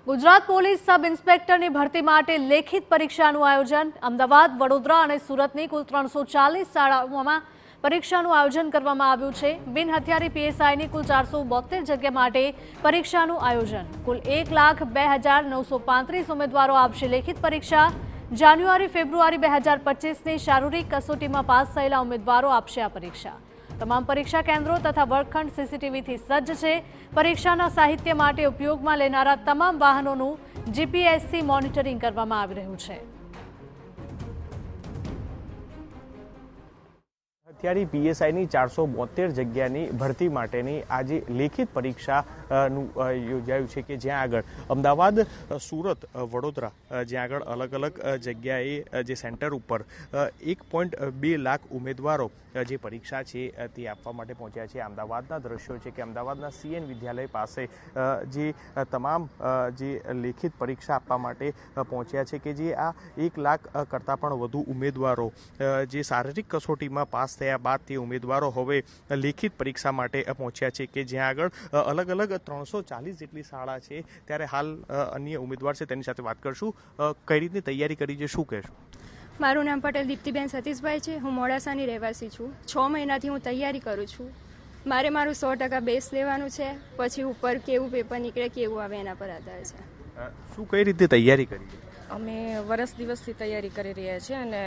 Gujarat police sub ઇન્સ્પેક્ટરની ભરતી માટે લેખિત પરીક્ષાનું આયોજન અમદાવાદ, વડોદરા અને સુરતની કુલ 340 શાળાઓમાં પરીક્ષાનું આયોજન કરવામાં આવ્યું છે। બિન હથિયારી પીએસઆઈની કુલ 472 જગ્યા માટે પરીક્ષાનું આયોજન। કુલ 1,02,935 ઉમેદવારો આપશે લેખિત પરીક્ષા। જાન્યુઆરી-ફેબ્રુઆરી 2025ની શારીરિક કસોટીમાં પાસ થયેલા ઉમેદવારો આપશે આ પરીક્ષા। તમામ પરીક્ષા કેન્દ્રો તથા વર્ગખંડ સીસીટીવીથી સજ્જ છે। પરીક્ષાના સાહિત્ય માટે ઉપયોગમાં લેનારા તમામ વાહનોનું જીપીએસથી મોનિટરિંગ કરવામાં આવી રહ્યું છે। હથિયારી પીએસઆઈની 472 જગ્યાની ભરતી માટેની આજે લેખિત પરીક્ષાનું યોજાયું છે કે જ્યાં આગળ અમદાવાદ, સુરત, વડોદરા જ્યાં આગળ અલગ અલગ જગ્યાએ જે સેન્ટર ઉપર 1.2 લાખ ઉમેદવારો જે પરીક્ષા છે તે આપવા માટે પહોંચ્યા છે। અમદાવાદના દ્રશ્યો છે કે અમદાવાદના સીએન વિદ્યાલય પાસે જે તમામ જે લેખિત પરીક્ષા આપવા માટે પહોંચ્યા છે કે જે આ 1 લાખ કરતાં પણ વધુ ઉમેદવારો જે શારીરિક કસોટીમાં પાસ થયા બાદ તે ઉમેદવારો હવે લેખિત પરીક્ષા માટે પહોંચ્યા છે કે જ્યાં આગળ અલગ અલગ 340 જેટલી શાળા છે। ત્યારે હાલ અન્ય ઉમેદવાર છે તેની સાથે વાત કરશું। કઈ રીતની તૈયારી કરી છે, શું કહેશો? મારું નામ પટેલ દીપ્તિબેન સતીશભાઈ છે। હું મોડાસાની રહેવાસી છું। 6 મહિનાથી હું તૈયારી કરું છું। મારે મારું 100% બેસ લેવાનું છે, પછી ઉપર કેવું પેપર નીકળે કેવું આવે એના પર આધાર છે। શું કઈ રીતે તૈયારી કરી છે? અમે વર્ષ દિવસથી તૈયારી કરી રહ્યા છીએ અને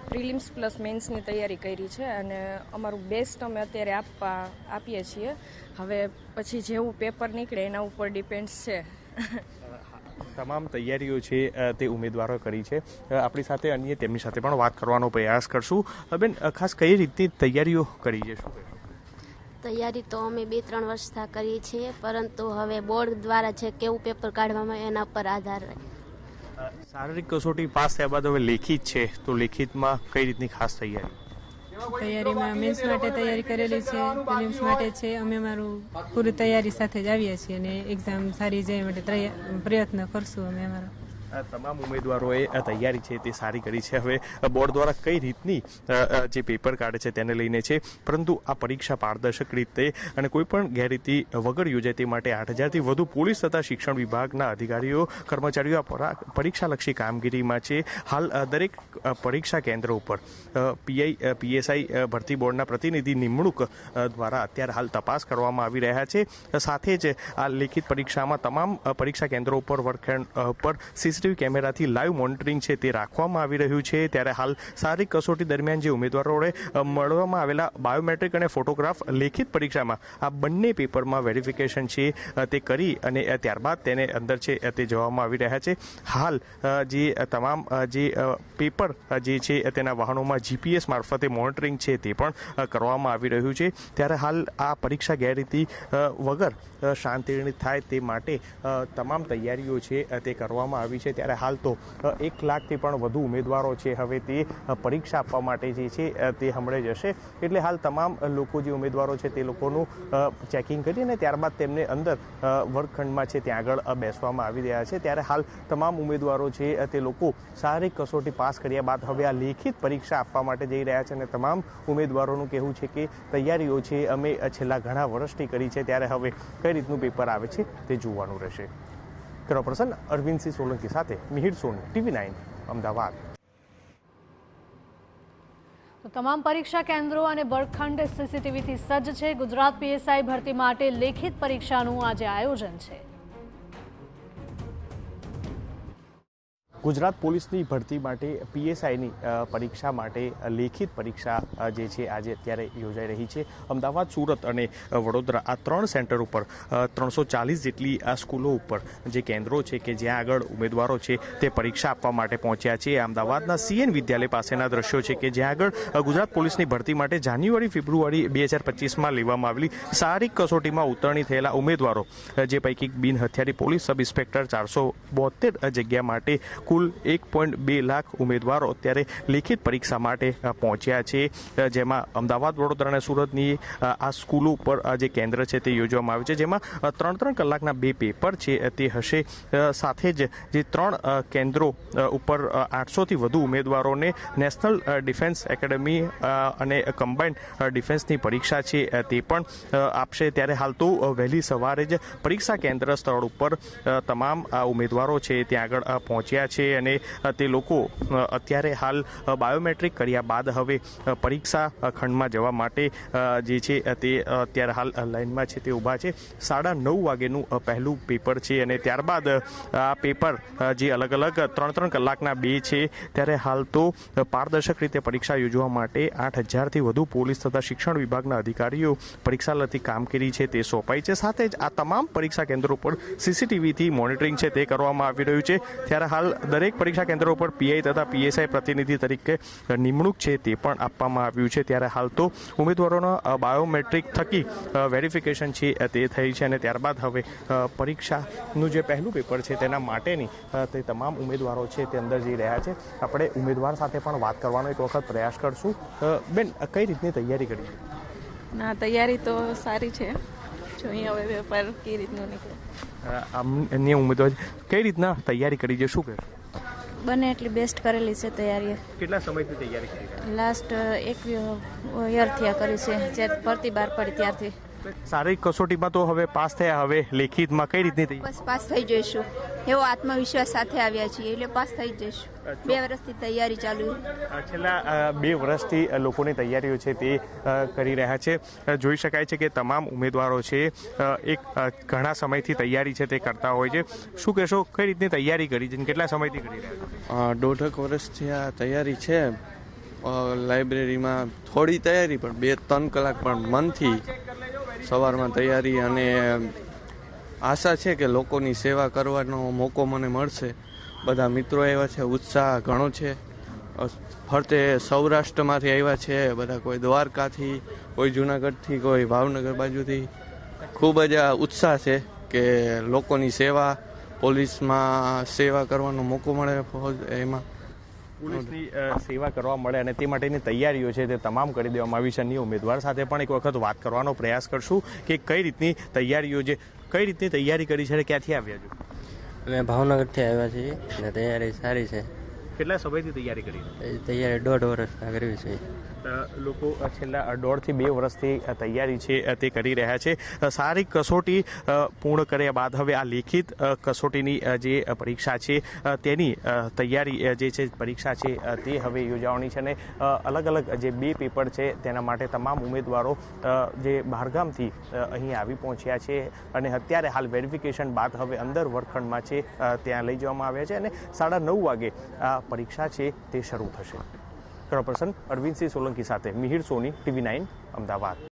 પ્રિલિમ્સ પ્લસ મેન્સની તૈયારી કરી છે અને અમારું બેસ્ટ અમે અત્યારે આપીએ છીએ। હવે પછી જેવું પેપર નીકળે એના ઉપર ડિપેન્ડ્સ છે। તમામ તૈયારીઓ છે તે ઉમેદવારો કરી છે। આપણી સાથે અન્ય તેમની સાથે પણ વાત કરવાનો પ્રયાસ કરશું। બેન, ખાસ કઈ રીતની તૈયારીઓ કરી છે, શું કહેશો? તૈયારી તો અમે 2-3 વર્ષથી કરીએ છીએ, પરંતુ હવે બોર્ડ દ્વારા છે કેવું પેપર કાઢવામાં એના પર આધાર રહે। શારીરિક કસોટી પાસ થયા બાદ હવે લેખિત છે, તો લેખિતમાં કઈ રીતની ખાસ તૈયારી? તૈયારીમાં મેન્સ માટે તૈયારી કરેલી છે, પ્રિલિમ્સ માટે છે। અમે અમારું પૂરી તૈયારી સાથે જ આવ્યા છીએ અને એક્ઝામ સારી જાય માટે પ્રયત્ન કરશું અમે અમારો। તમામ ઉમેદવારોએ તૈયારી છે તે સારી કરી છે। હવે બોર્ડ દ્વારા કઈ રીતની જે પેપર કાઢે છે તેને લઈને છે, પરંતુ આ પરીક્ષા પારદર્શક રીતે અને કોઈ પણ ગેરરીતિ વગર યોજાય તે માટે 8000થી વધુ પોલીસ તથા શિક્ષણ વિભાગના અધિકારીઓ, કર્મચારીઓ પરીક્ષાલક્ષી કામગીરીમાં છે। હાલ દરેક પરીક્ષા કેન્દ્ર ઉપર પીએસઆઈ ભરતી બોર્ડના પ્રતિનિધિ નિમણૂક દ્વારા અત્યારે હાલ તપાસ કરવામાં આવી રહ્યા છે। સાથે જ આ લેખિત પરીક્ષામાં તમામ પરીક્ષા કેન્દ્રો ઉપર વર્ગખંડ પર સીસીટીવી કેમેરાથી લાઈવ મોનિટરિંગ છે તે રાખવામાં આવી રહ્યું છે। ત્યારે હાલ શારીરિક કસોટી દરમિયાન જે ઉમેદવારોને મળવામાં આવેલા બાયોમેટ્રિક અને ફોટોગ્રાફ લેખિત પરીક્ષામાં આ બંને પેપરમાં વેરિફિકેશન છે તે કરી અને ત્યારબાદ તેને અંદર છે તે જવામાં આવી રહ્યા છે। હાલ જે તમામ જે પેપર જે છે તેના વાહનોમાં જીપીએસ મારફતે મોનિટરિંગ છે તે પણ કરવામાં આવી રહ્યું છે। ત્યારે હાલ આ પરીક્ષા ગેરરીતિ વગર શાંતિની થાય તે માટે તમામ તૈયારીઓ છે તે કરવામાં આવી છે। ત્યારે હાલ તો 1 લાખથી પણ વધુ ઉમેદવારો છે હવે તે પરીક્ષા આપવા માટે જે છે તે હમણાં જશે। એટલે હાલ તમામ લોકો જે ઉમેદવારો છે તે લોકોનું ચેકિંગ કરી અને ત્યારબાદ તેમને અંદર વર્ગખંડમાં છે ત્યાં આગળ બેસવામાં આવી રહ્યા છે। ત્યારે હાલ તમામ ઉમેદવારો છે તે લોકો શારીરિક કસોટી પાસ કર્યા બાદ હવે આ લેખિત પરીક્ષા આપવા માટે જઈ રહ્યા છે અને તમામ ઉમેદવારોનું કહેવું છે કે તૈયારીઓ છે અમે છેલ્લા ઘણા વર્ષથી કરી છે। ત્યારે હવે કઈ રીતનું પેપર આવે છે તે જોવાનું રહેશે। કેમેરા પર્સન અરવિંદસિંહ સોલંકી સાથે મિહિર સોની, TV9 અમદાવાદ। તમામ પરીક્ષા કેન્દ્રો અને વર્ગખંડ સીસીટીવીથી સજ્જ છે। ગુજરાત પીએસઆઈ ભરતી માટે લેખિત પરીક્ષાનું આજે આયોજન છે। ગુજરાત પોલીસની ભરતી માટે પીએસઆઈની પરીક્ષા માટે લેખિત પરીક્ષા જે છે આજે અત્યારે યોજાઈ રહી છે। અમદાવાદ, સુરત અને વડોદરા આ 3 સેન્ટર ઉપર 340 જેટલી આ સ્કૂલો ઉપર જે કેન્દ્રો છે કે જ્યાં આગળ ઉમેદવારો છે તે પરીક્ષા આપવા માટે પહોંચ્યા છે। અમદાવાદના સીએન વિદ્યાલય પાસેના દ્રશ્યો છે કે જ્યાં આગળ ગુજરાત પોલીસની ભરતી માટે જાન્યુઆરી-ફેબ્રુઆરી 2025માં લેવામાં આવેલી શારીરિક કસોટીમાં ઉત્તીર્ણ થયેલા ઉમેદવારો જે પૈકી બિન હથિયારી પોલીસ સબ ઇન્સ્પેક્ટર 472 જગ્યા માટે કુલ કુલ 1.2 લાખ ઉમેદવારો અત્યારે લેખિત પરીક્ષા માટે પહોંચ્યા છે, જેમાં અમદાવાદ, વડોદરા અને સુરતની આ સ્કૂલો ઉપર જે કેન્દ્ર છે તે યોજવામાં આવ્યું છે, જેમાં 3 કલાકના 2 પેપર છે તે હશે. સાથે જ જે 3 કેન્દ્રો ઉપર 800થી વધુ ઉમેદવારોને નેશનલ ડિફેન્સ એકેડમી અને કમ્બાઇન્ડ ડિફેન્સની પરીક્ષા છે તે પણ આપશે. ત્યારે હાલ તો વહેલી સવારે જ પરીક્ષા કેન્દ્ર સ્થળ ઉપર તમામ ઉમેદવારો છે ત્યાં આગળ પહોંચ્યા છે અને તે લોકો અત્યારે હાલ બાયોમેટ્રિક કર્યા બાદ હવે પરીક્ષા ખંડમાં જવા માટે જે છે તે અત્યારે હાલ લાઇનમાં છે તે ઊભા છે. 9:30 વાગ્યાનું પહેલું પેપર છે અને ત્યારબાદ આ પેપર જે અલગ અલગ 3 કલાકના 2 છે. ત્યારે હાલ તો પારદર્શક રીતે પરીક્ષા યોજવા માટે 8,000થી વધુ પોલીસ તથા શિક્ષણ વિભાગના અધિકારીઓ પરીક્ષાલક્ષી કામગીરી છે તે સોંપાઈ છે. સાથે જ આ તમામ પરીક્ષા કેન્દ્રો પર સીસીટીવીથી મોનિટરિંગ છે તે કરવામાં આવી રહ્યું છે. ત્યારે હાલ દરેક પરીક્ષા કેન્દ્રો પર પીઆઈ તથા પીએસઆઈ પ્રતિનિધિ તરીકે નિમણૂક છે તે પણ આપવામાં આવ્યું છે. ત્યારે હાલ તો ઉમેદવારોના બાયોમેટ્રિક થકી વેરિફિકેશન છે તે થઈ છે અને ત્યારબાદ હવે પરીક્ષાનું જે પહેલું પેપર છે તેના માટેની તે તમામ ઉમેદવારો છે તે અંદર જઈ રહ્યા છે. આપણે ઉમેદવાર સાથે પણ વાત કરવાનો એક વખત પ્રયાસ કરશું. બેન, કઈ રીતની તૈયારી કરી છે? ના, તૈયારી તો સારી છે. જોઈએ હવે પેપર કઈ રીતનું નીકળે. અન્ય ઉમેદવાર કઈ રીતના તૈયારી કરી છે, શું કહેશો? બને એટલી બેસ્ટ કરેલી છે તૈયારી. કેટલા સમયથી તૈયારી કરી? લાસ્ટ 1 યરથી આ કરી છે, જ્યારે ભરતી બહાર પડી ત્યારથી. શારીરિક કસોટીમાં તો હવે પાસ થયા, હવે લેખિતમાં કઈ રીતની તૈયારી? બસ પાસ થઈ જઈશું એવો આત્મવિશ્વાસ સાથે આવ્યા છીએ, એટલે પાસ થઈ જઈશું. 2 વર્ષથી તૈયારી ચાલુ. છેલ્લા 2 વર્ષથી લોકોની તૈયારીઓ છે તે કરી રહ્યા છે. જોઈ શકાય છે કે તમામ ઉમેદવારો છે એક ઘણા સમયથી તૈયારી છે તે કરતા હોય છે. શું કહેશો, કઈ રીતની તૈયારી કરી છે, કેટલા સમયથી કરી રહ્યા છો? 1.5 વર્ષથી આ તૈયારી છે. લાઇબ્રેરીમાં થોડી તૈયારી, પણ 2-3 કલાક પણ મનથી સવારમાં તૈયારી, અને આશા છે કે લોકોની સેવા કરવાનો મોકો મને મળશે. બધા મિત્રો આવ્યા છે, ઉત્સાહ ઘણો છે. ફરતે સૌરાષ્ટ્રમાંથી આવ્યા છે બધા, કોઈ દ્વારકાથી, કોઈ જુનાગઢથી, કોઈ ભાવનગર બાજુથી. ખૂબ જ ઉત્સાહ છે કે લોકોની સેવા, પોલીસમાં સેવા કરવાનો મોકો મળે, એમાં પોલીસની સેવા કરવા મળે અને તે માટેની તૈયારીઓ છે તે તમામ કરી દેવામાં આવી છે. અન્ય ઉમેદવાર સાથે પણ એક વખત વાત કરવાનો પ્રયાસ કરશું કે કઈ રીતની તૈયારીઓ છે, કઈ રીતની તૈયારી કરી છે અને ક્યાંથી આવ્યા છો? અમે ભાવનગરથી આવ્યા છીએ અને તૈયારી સારી છે. કેટલા સમયથી તૈયારી કરી? તૈયારી 1.5 વર્ષ કરવી છે. લોકો છેલ્લા 1.5 થી 2 વર્ષથી તૈયારી છે તે કરી રહ્યા છે. સારી કસોટી પૂર્ણ કર્યા બાદ હવે આ લેખિત કસોટીની જે પરીક્ષા છે તેની તૈયારી જે છે પરીક્ષા છે તે હવે યોજાવાની છે અને અલગ અલગ જે 2 પેપર છે તેના માટે તમામ ઉમેદવારો જે બહારગામથી અહીં આવી પહોંચ્યા છે અને અત્યારે હાલ વેરિફિકેશન બાદ હવે અંદર વર્ગખંડમાં છે ત્યાં લઈ જવામાં આવ્યા છે અને 9:30 વાગે આ પરીક્ષા છે તે શરૂ થશે. પર્સન અરવિંદસિંહ સોલંકી સાથે મિહિર સોની, TV9 અમદાવાદ.